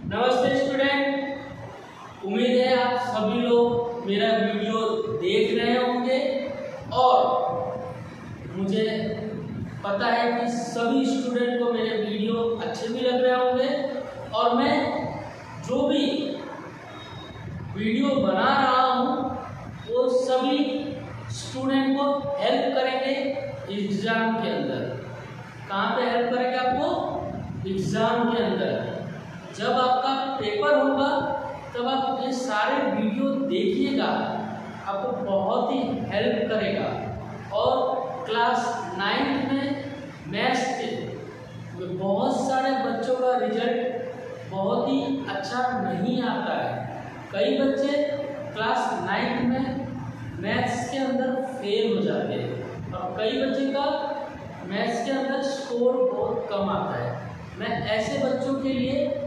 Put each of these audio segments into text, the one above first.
नमस्ते स्टूडेंट, उम्मीद है आप सभी लोग मेरा वीडियो देख रहे होंगे और मुझे पता है कि सभी स्टूडेंट को मेरे वीडियो अच्छे भी लग रहे होंगे और मैं जो भी वीडियो बना रहा हूँ वो सभी स्टूडेंट को हेल्प करेंगे एग्ज़ाम के अंदर। कहाँ पे हेल्प करेंगे आपको? एग्ज़ाम के अंदर। जब आपका पेपर होगा तब आप ये सारे वीडियो देखिएगा, आपको बहुत ही हेल्प करेगा। और क्लास 9 में मैथ्स के बहुत सारे बच्चों का रिजल्ट बहुत ही अच्छा नहीं आता है। कई बच्चे क्लास 9 में मैथ्स के अंदर फेल हो जाते हैं और कई बच्चे का मैथ्स के अंदर स्कोर बहुत कम आता है। मैं ऐसे बच्चों के लिए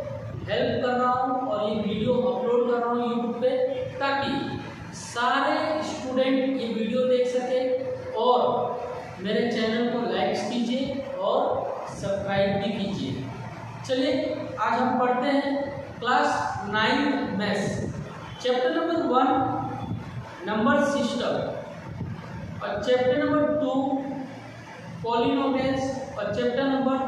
हेल्प कर रहा हूँ और ये वीडियो अपलोड कर रहा हूँ यूट्यूब पे, ताकि सारे स्टूडेंट ये वीडियो देख सके और मेरे चैनल को लाइक कीजिए और सब्सक्राइब भी कीजिए। चलिए आज हम पढ़ते हैं class 9 maths chapter number 1 number system और चैप्टर नंबर 2 पॉलिनोमियल्स और chapter number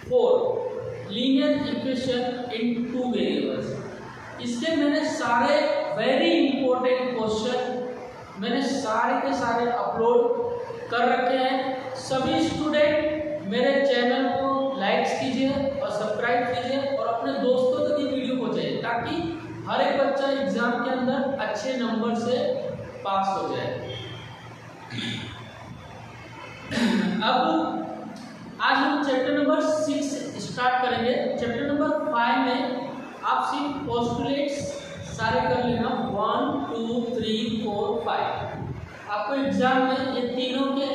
4 linear equation in 2 variables. इसके मैंने सारे वेरी इंपॉर्टेंट क्वेश्चन मैंने सारे के सारे अपलोड कर रखे हैं। सभी स्टूडेंट मेरे चैनल को लाइक कीजिए और सब्सक्राइब कीजिए और अपने दोस्तों तक ये वीडियो पहुंचाइए, ताकि हर एक बच्चा एग्जाम के अंदर अच्छे नंबर से पास हो जाए। अब आज हम चैप्टर नंबर 6 स्टार्ट करेंगे। चैप्टर नंबर 5 में आप सिर्फ पोस्टुलेट्स सारे कर लेना, 1 2 3 4 5। आपको एग्जाम में ये तीनों के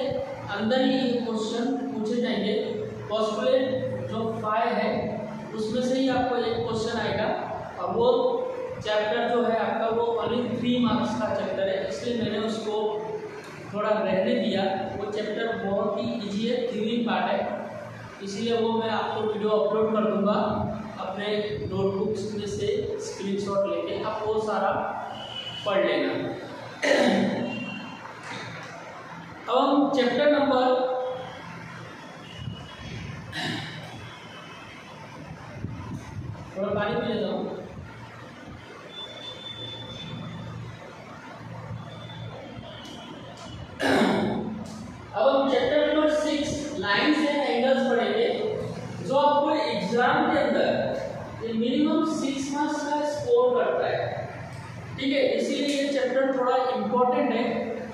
अंदर ही ये क्वेश्चन पूछे जाएंगे। पोस्टुलेट जो 5 है उसमें से ही आपको एक क्वेश्चन आएगा और वो चैप्टर जो है आपका वो ओनली 3 मार्क्स का चैप्टर है, इसलिए मैंने उसको थोड़ा रहने दिया। वो चैप्टर बहुत ही इजी है, थ्योरी पार्ट है, इसीलिए वो मैं आपको वीडियो अपलोड कर दूंगा। अपने नोटबुक्स में से स्क्रीनशॉट लेके आप वो सारा पढ़ लेना। अब हम चैप्टर नंबर थोड़ा पानी पी लेता हूँ। अब हम chapter number 6 lines and angles पढ़ेंगे, जो आपको एग्जाम के अंदर ये मिनिमम 6 मार्क्स का स्कोर करता है। ठीक है, इसीलिए ये चैप्टर थोड़ा इम्पोर्टेंट है।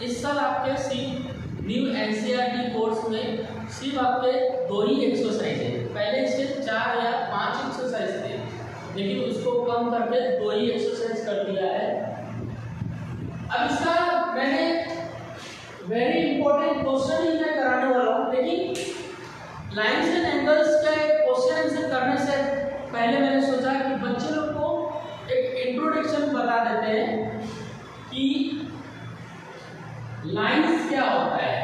इस साल आपके सिर्फ न्यू एनसीईआरटी कोर्स में सिर्फ आपके 2 ही एक्सरसाइज है। पहले इसके 4 या 5 एक्सरसाइज थे, लेकिन उसको कम करके 2 ही एक्सरसाइज कर दिया है। अब इसका मैंने वेरी इंपॉर्टेंट क्वेश्चन ही मैं कराने वाला हूँ, लेकिन लाइन्स एंड एंगल्स का क्वेश्चन आंसर करने से पहले मैंने सोचा कि बच्चे लोग को एक इंट्रोडक्शन बता देते हैं कि लाइन्स क्या होता है,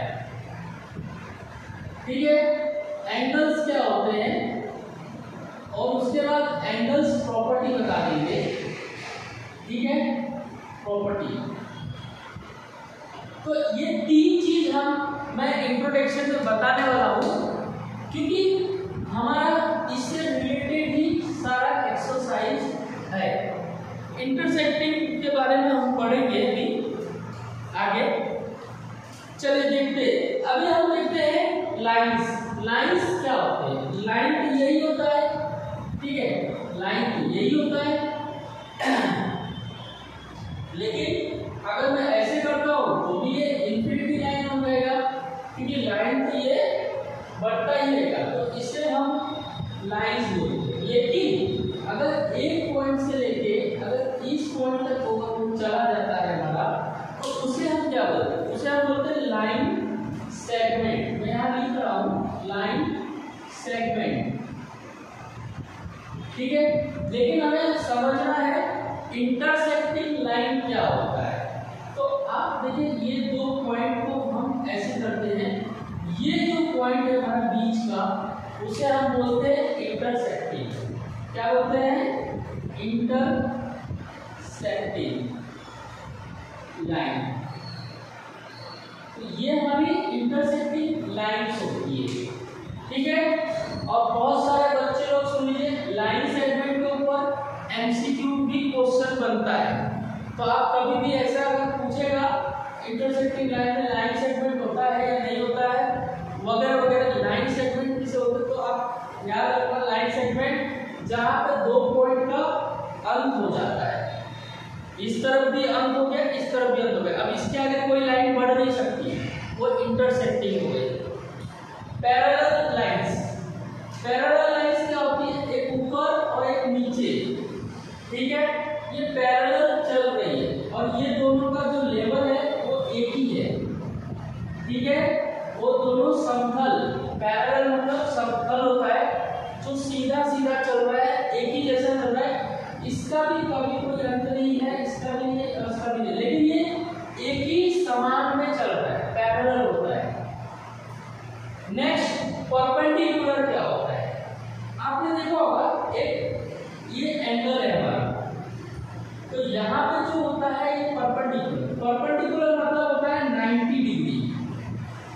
ठीक है, एंगल्स क्या होते हैं और उसके बाद एंगल्स प्रॉपर्टी बता देंगे। ठीक है, प्रॉपर्टी। तो ये 3 चीज मैं इंट्रोडक्शन में बताने वाला हूँ, क्योंकि हमारा इससे रिलेटेड ही सारा एक्सरसाइज है। इंटरसेक्टिंग के बारे में हम पढ़ेंगे अभी आगे। चलिए देखते हैं। अभी हम देखते हैं लाइंस। लाइंस क्या होते हैं? लाइन तो यही होता है, ठीक है, लाइन तो यही होता है। लेकिन अगर मैं ऐसे करता हूँ तो भी ये इंफिनिटी लाइन हो जाएगा, क्योंकि लाइन तो ये बढ़ता ही रहेगा, तो इसे हम लाइन्स बोलते हैं। लेकिन अगर एक पॉइंट से लेके अगर इस पॉइंट तक ओवर चला जाता है हमारा, तो उसे हम क्या बोलते हैं? उसे हम बोलते हैं लाइन सेगमेंट। मैं यहाँ लिख रहा हूँ लाइन सेगमेंट, ठीक है। लेकिन हमें समझना है इंटरसेक्टिंग लाइन क्या होता है। तो आप देखिए, ये 2 पॉइंट को हम ऐसे करते हैं, ये जो पॉइंट है हमारा बीच का, उसे हम बोलते हैं इंटरसेक्टिंग। क्या बोलते हैं? Intersecting line. तो ये हमारी इंटरसेक्टिंग लाइन्स होती है, ठीक है। और बहुत सारे बच्चे लोग सुन लीजिए, लाइन सेगमेंट के ऊपर एमसीक्यू भी क्वेश्चन बनता है। तो आप कभी भी ऐसा अगर पूछेगा इंटरसेक्टिंग लाइन में लाइन सेगमेंट होता है या नहीं होता है वगैरह वगैरह, लाइन सेगमेंट किसे होता है, तो आप याद रखना लाइन सेगमेंट जहां पे दो पॉइंट का अंत हो जाता है, इस तरफ भी अंत हो गया, इस तरफ भी अंत हो गया, अब इसके आगे कोई लाइन बढ़ नहीं सकती, वो इंटरसेक्टिंग हो गई। पैरेलल लाइंस, पैरेलल लाइंस क्या होती है? एक ऊपर और एक नीचे, ठीक है। ये पैरेलल चल रही है और ये दोनों का जो लेवल है वो एक ही है, ठीक है। वो दोनों समतल, पैरेलल मतलब समतल होता है, जो सीधा सीधा चल रहा है, एक ही जैसा चल रहा है, इसका भी कभी कोई अंत नहीं है, इसका भी नहीं, इसका भी नहीं, लेकिन ये एक ही समान में चल रहा है, पैरेलल होता है। नेक्स्ट परपेंडिकुलर क्या होता है? आपने देखा होगा एक ये एंगल है हमारा, तो यहाँ पे जो होता है ये परपेंडिकुलर, परपेंडिकुलर मतलब होता है 90 डिग्री।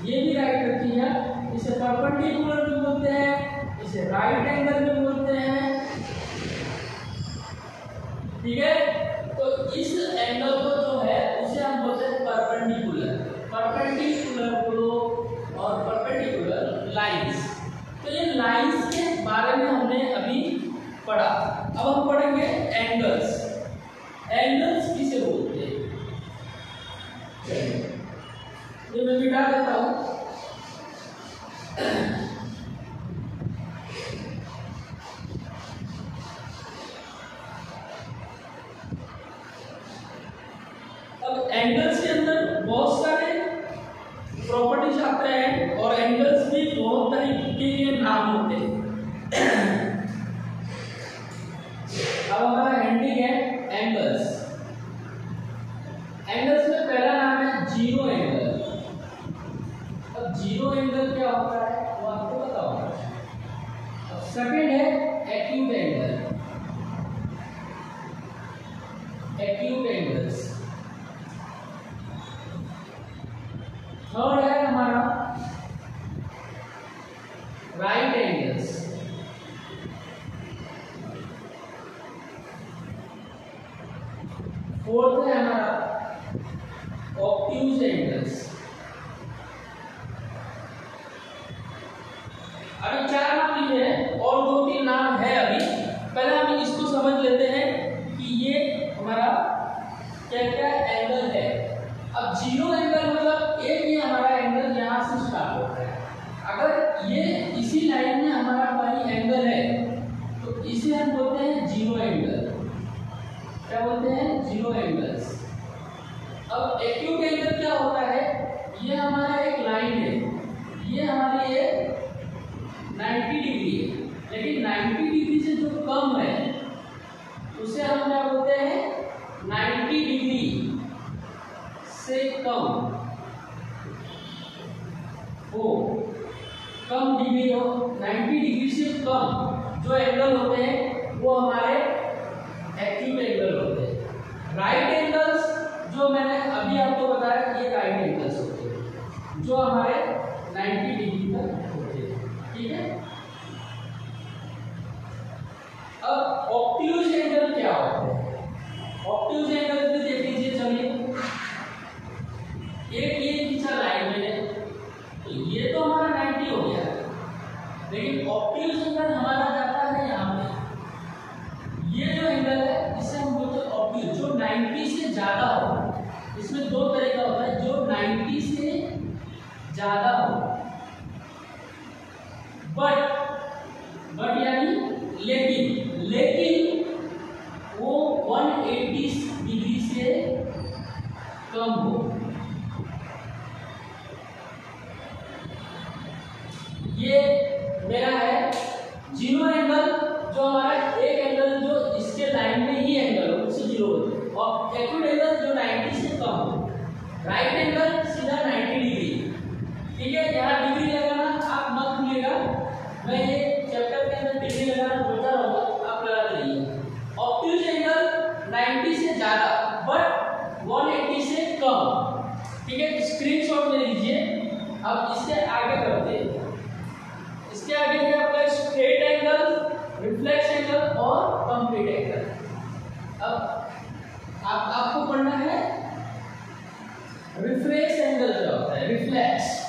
ये भी राइट रखिएगा, इसे परपेंडिकुलर भी बोलते हैं, इसे राइट एंगल भी बोलते हैं, ठीक है। तो इस एंगल को जो है उसे हम बोलते हैं परपेंडिकुलर, परपेंडिकुलर बोलो और परपेंडिकुलर लाइंस। तो ये लाइंस के बारे में हमने अभी पढ़ा। अब हम पढ़ेंगे एंगल्स। एंगल्स किसे बोलते हैं? ये मैं मिटा देता हूं। अब एंगल्स के अंदर बहुत सारे प्रॉपर्टीज आते हैं और एंगल्स भी बहुत तरीके के नाम होते हैं। अब हमारा हेडिंग है एंगल्स। एंगल्स में पहला नाम है जीरो एंगल। अब जीरो एंगल क्या होता है वो आपको पता होगा। अब सेकंड है acute angle, acute angles. Third है हमारा राइट एंगल्स। फोर्थ है हमारा ऑब्ट्यूज एंगल्स। अभी 4 नाम लिए हैं और 2-3 नाम है अभी। पहले हम इसको समझ लेते हैं कि ये हमारा क्या क्या एंगल है। अब जीरो एंगल मतलब एक ही हमारा एंगल यहाँ से स्टार्ट होता है। अगर ये इसी लाइन में हमारा कोई एंगल है तो इसे हम बोलते हैं जीरो एंगल। क्या बोलते हैं? Zero angles. अब एक्यूट एंगल क्या होता है? ये हमारा एक लाइन है, ये हमारी एक 90 डिग्री है, लेकिन 90 डिग्री से जो कम है उसे हम क्या बोलते हैं? 90 डिग्री से कम हो, कम डिग्री हो, 90 डिग्री से कम जो एंगल होते हैं वो हमारे एक्यूट एंगल होते हैं। राइट एंगल्स जो मैंने अभी आपको बताया ये राइट एंगल्स होते हैं जो हमारे 90 डिग्री तक होते हैं, ठीक है। अब ऑब्ट्यूज एंगल क्या होता है? ऑब्ट्यूज एंगल में देख लीजिए, चलिए एक ये खींचा लाइन मैंने, तो ये तो हमारा 90 हो गया, लेकिन ऑब्ट्यूज एंगल हमारा जाता है यहाँ पे। ये जो एंगल है इसे हम बोलते हैं ऑब्ट्यूज, जो 90 से ज्यादा हो। इसमें 2 तरह का होता है, जो 90 से ज्यादा हो, बट यानी लेकिन वो 180 डिग्री से कम हो। ये मेरा है जीरो एंगल, जो हमारा एक एंगल जो इसके लाइन में ही एंगल हो उसे जीरो बोलते हैं, और एक्यूट एंगल जो 90 से कम हो। राइट एंगल सीधा 90 डिग्री, ठीक है। यहाँ डिग्री लगाना आप मत भूलिएगा, मैं ये चैप्टर के अंदर डिग्री लगाना बोलता रहूँगा, आप लगा ज्यादा बट 180 से कम। ठीक है, स्क्रीनशॉट ले लीजिए। अब इससे आगे बढ़ते हैं। इसके आगे है आपका स्ट्रेट एंगल, रिफ्लेक्स एंगल और कंप्लीट एंगल। अब आपको पढ़ना है रिफ्लेक्स एंगल क्या होता है। रिफ्लेक्स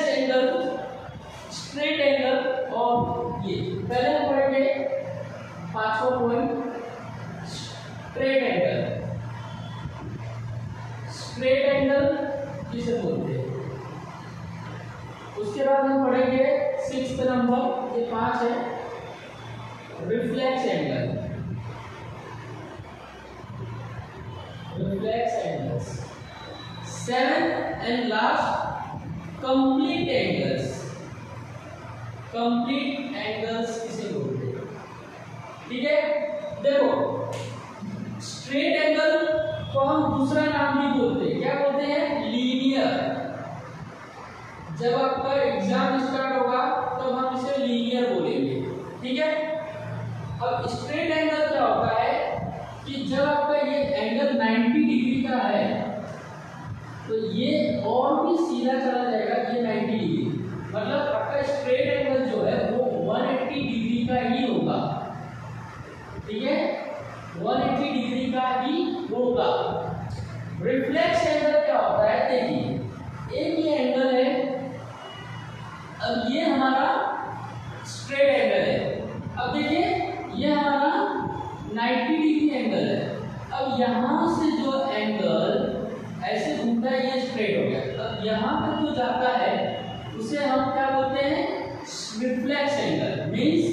एंगल, स्ट्रेट एंगल और ये पहले हम पढ़ेंगे 5वां point straight angle. Straight angle किसे बोलते हैं। उसके बाद हम पढ़ेंगे 6th नंबर, ये 5 है, reflex angle. Reflex angles 7th and last complete angles. Complete angles किसे बोलते हैं। ठीक है, देखो स्ट्रेट एंगल को हम दूसरा नाम भी बोलते हैं, क्या बोलते हैं, लीनियर। जब आपका एग्जाम स्टार्ट होगा तब हम इसे लीनियर बोलेंगे। ठीक है, अब स्ट्रेट एंगल क्या होता है कि जब आपका ये एंगल 90 डिग्री का है तो ये और भी सीधा चला जाएगा, ये 90 डिग्री, मतलब आपका स्ट्रेट एंगल जो है वो 180 डिग्री का ही होगा। ठीक है, 180 डिग्री का ही होगा। रिफ्लेक्स एंगल क्या होता है, देखिए एक ये एंगल है, अब ये हमारा स्ट्रेट एंगल है। अब देखिए ये हमारा 90 डिग्री एंगल है। अब यहाँ से जो एंगल ऐसे घूमता है ये स्ट्रेट हो गया। अब यहाँ तक जो जाता है उसे हम क्या बोलते हैं, रिफ्लेक्स एंगल। मींस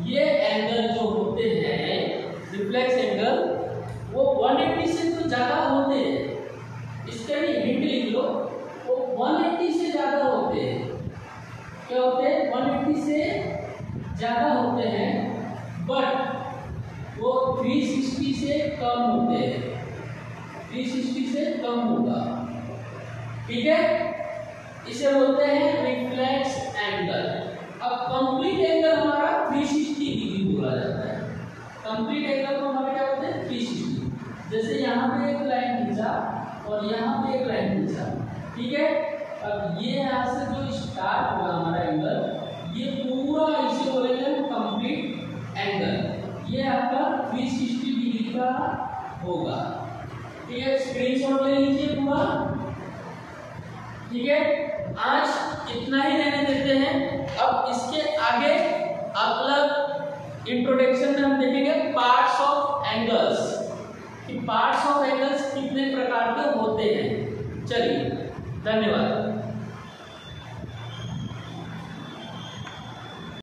ये एंगल जो होते हैं रिफ्लेक्स एंगल वो 180 से तो ज्यादा होते हैं। इसके लिए हिंट लिख लो, वो 180 से ज्यादा होते हैं। क्या होते हैं, 180 से ज्यादा होते हैं, बट वो 360 से कम होते हैं। 360 से कम होगा। ठीक है, इसे बोलते हैं रिफ्लेक्स एंगल। अब कंप्लीट एंगल हमारा 360 डिग्री बोला जाता है। कंप्लीट एंगल को हमारा क्या बोलते हैं, 360। जैसे यहाँ पे एक लाइन खींचा और यहाँ पे एक लाइन खींचा। ठीक है, अब ये यहाँ से जो स्टार्ट होगा हमारा एंगल, ये पूरा इसे बोलेंगे कंप्लीट एंगल। ये आपका 360 डिग्री का होगा। ठीक है, स्क्रीनशॉट ले लीजिए पूरा। ठीक है, आज इतना ही रहने देते हैं। अब इसके आगे अगला इंट्रोडक्शन में हम देखेंगे पार्ट्स ऑफ एंगल्स, कि पार्ट्स ऑफ एंगल्स कितने प्रकार के होते हैं। चलिए, धन्यवाद।